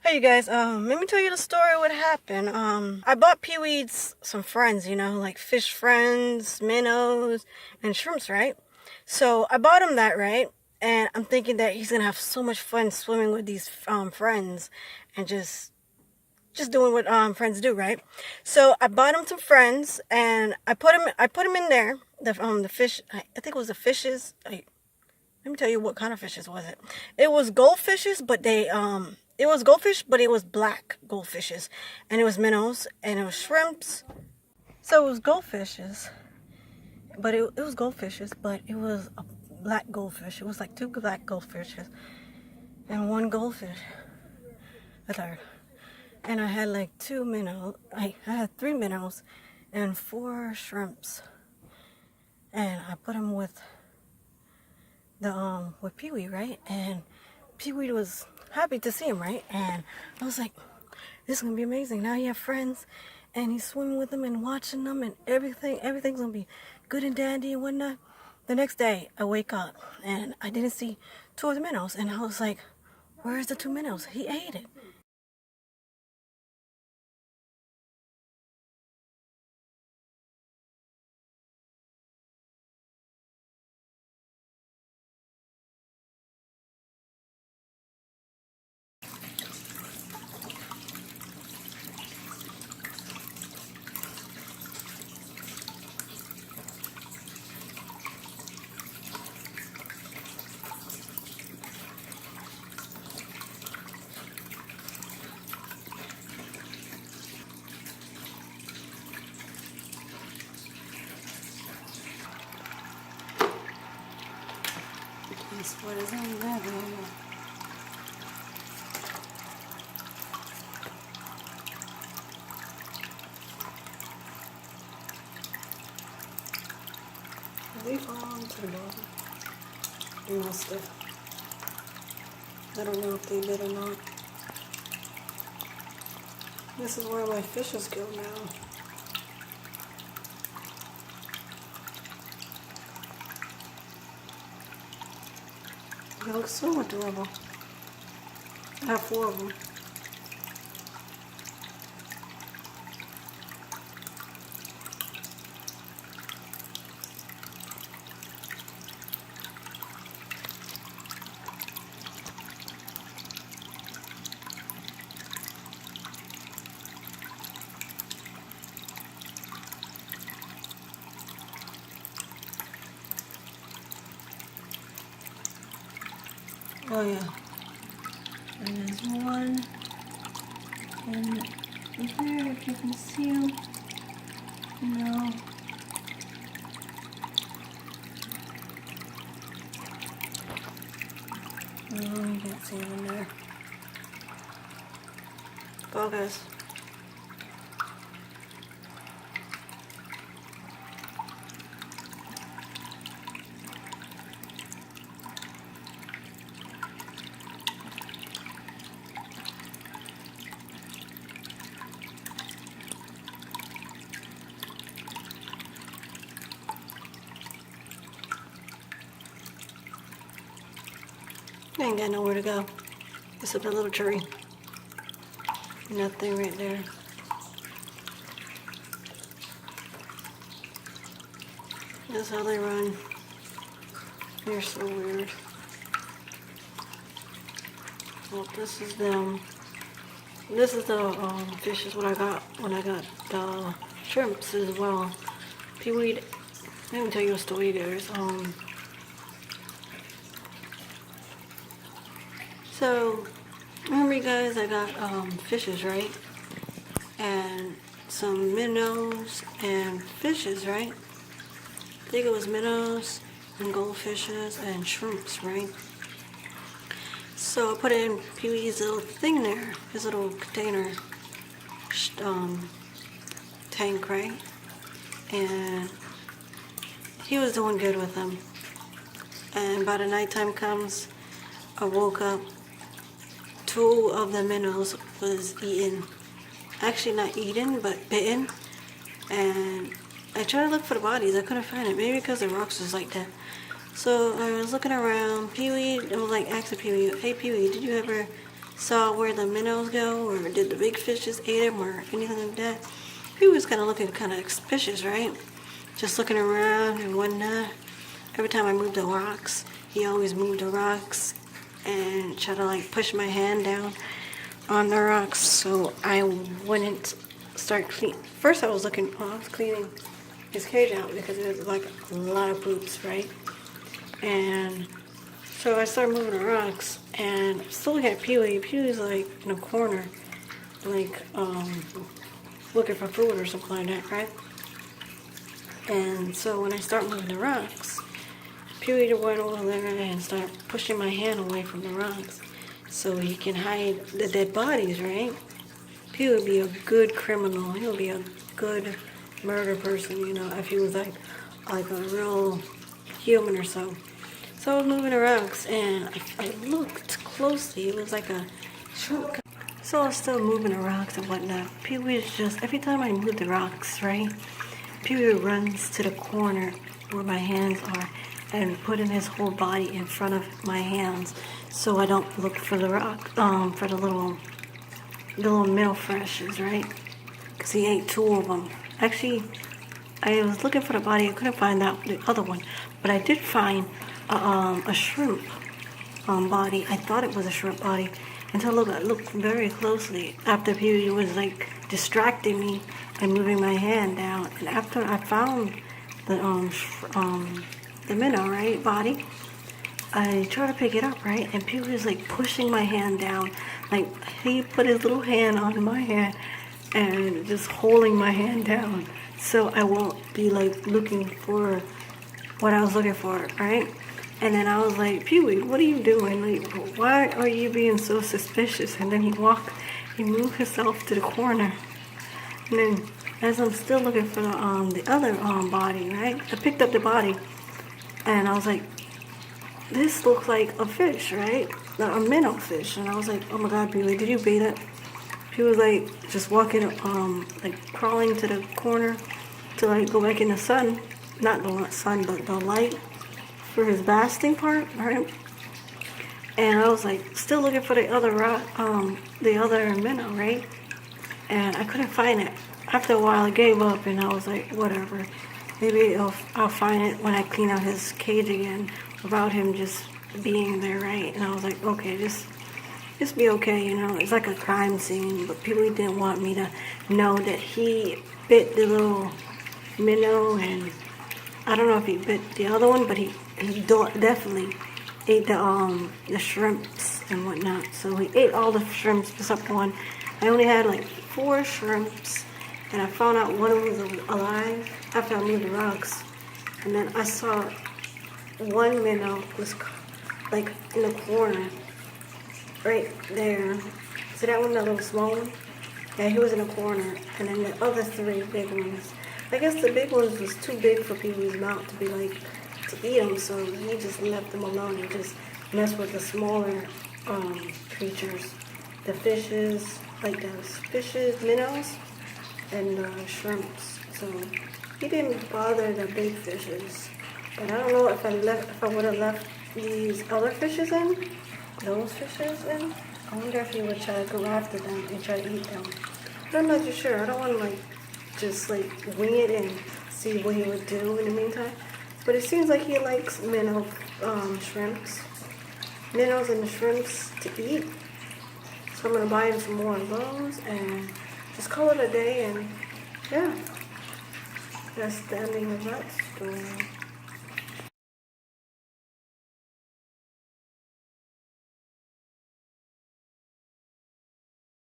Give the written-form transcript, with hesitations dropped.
Hey you guys, let me tell you the story of what happened. I bought Peewee some friends, like fish friends, minnows, and shrimps, right? So I bought him that, right? And I'm thinking that he's gonna have so much fun swimming with these friends and just doing what friends do, right? So I bought him some friends and I put him in there. The fish, I think it was the fishes. Let me tell you what kind of fishes was it. It was goldfishes, but it was goldfish, but it was black goldfishes, and it was minnows, and it was shrimps. So it was goldfishes, but it was goldfishes, but it was a black goldfish. It was like two black goldfishes and one goldfish, a third. And I had like two minnows. I had three minnows and four shrimps, and I put them with Peewee, right? And Peewee was happy to see him, right? And I was like, this is gonna be amazing. Now you have friends, and he's swimming with them and watching them, and everything's gonna be good and dandy and whatnot. The next day, I wake up and I didn't see two of the minnows, and I was like, where's the two minnows? He ate it. Guess what is in there? They fall onto the bottom. They must have. I don't know if they did or not. This is where my fishes go now. They look so adorable. I have four of them. Oh yeah. And there's one. And there, if you can see them. No. No, you can't see them in there. Focus. I ain't got nowhere to go. It's up a little tree. Nothing right there. That's how they run. They're so weird. Well, this is them. This is the fishes what I got when I got the shrimps as well. Peewee. Let me tell you a story. So remember you guys, I got fishes, right? And some minnows and fishes, right? I think it was minnows and goldfishes and shrimps, right? So I put it in Peewee's little thing there, his little container tank, right? And he was doing good with them. And by the nighttime comes, I woke up, two of the minnows was eaten. Actually not eaten, but bitten. And I tried to look for the bodies, I couldn't find it. Maybe because the rocks was like that. So I was looking around. Peewee, I was like asking Peewee, hey Peewee, did you ever saw where the minnows go, or did the big fishes ate them, or anything like that. He was kind of looking kind of suspicious, right? Just looking around and whatnot. Every time I moved the rocks, he always moved the rocks and tried to like push my hand down on the rocks so I wouldn't start clean. First I was cleaning his cage out because it was like a lot of poops, right? And so I started moving the rocks and I'm still looking at Peewee. Peewee's like in a corner, like looking for food or something like that, right? And so when I start moving the rocks, Peewee went over there and started pushing my hand away from the rocks so he can hide the dead bodies, right? Peewee would be a good criminal. He would be a good murder person, you know, if he was like a real human or so. So I was moving the rocks and I looked closely. It was like a shrimp. So I was still moving the rocks and whatnot. Peewee is just, every time I move the rocks, right? Peewee runs to the corner where my hands are and putting his whole body in front of my hands so I don't look for the rock, for the little minnow freshes, right? Because he ate 2 of them. Actually, I was looking for the body. I couldn't find out the other one, but I did find a shrimp body. I thought it was a shrimp body until I looked very closely after Peewee was like distracting me and moving my hand down. And after I found the minnow, right, body, I tried to pick it up, right, and Peewee was like pushing my hand down. Like he put his little hand on my hand and just holding my hand down so I won't be like looking for what I was looking for, right? And then I was like, Peewee, what are you doing? Like, why are you being so suspicious? And then he moved himself to the corner. And then as I'm still looking for the other body, right? I picked up the body and I was like, this looks like a fish, right? A minnow fish. And I was like, oh my God, Peewee, did you bait it? He was like just walking, like crawling to the corner to like go back in the sun. Not the sun, but the light for his basting part, right? And I was like still looking for the other minnow, right? And I couldn't find it. After a while, I gave up and I was like, whatever. Maybe I'll find it when I clean out his cage again without him just being there, right? And I was like, okay, just be okay, you know. It's like a crime scene, but people didn't want me to know that he bit the little minnow, and I don't know if he bit the other one, but he definitely ate the shrimps and whatnot. So he ate all the shrimps except one. I only had like 4 shrimps, and I found out one was alive after I moved the rocks. And then I saw one minnow was like in the corner, right there. See that one, that little small one? Yeah, he was in the corner. And then the other 3 big ones, I guess the big ones was too big for Peewee's mouth to be like, to eat them, so he just left them alone and just messed with the smaller creatures. The fishes, like those fishes, minnows, and shrimps. So he didn't bother the big fishes. But I don't know if I would have left these other fishes in, those fishes in. I wonder if he would try to go after them and try to eat them. But I'm not too sure. I don't want to just wing it and see what he would do in the meantime. But it seems like he likes minnows and the shrimps to eat. So I'm gonna buy him some more of those and just call it a day. And yeah, that's the ending of that story.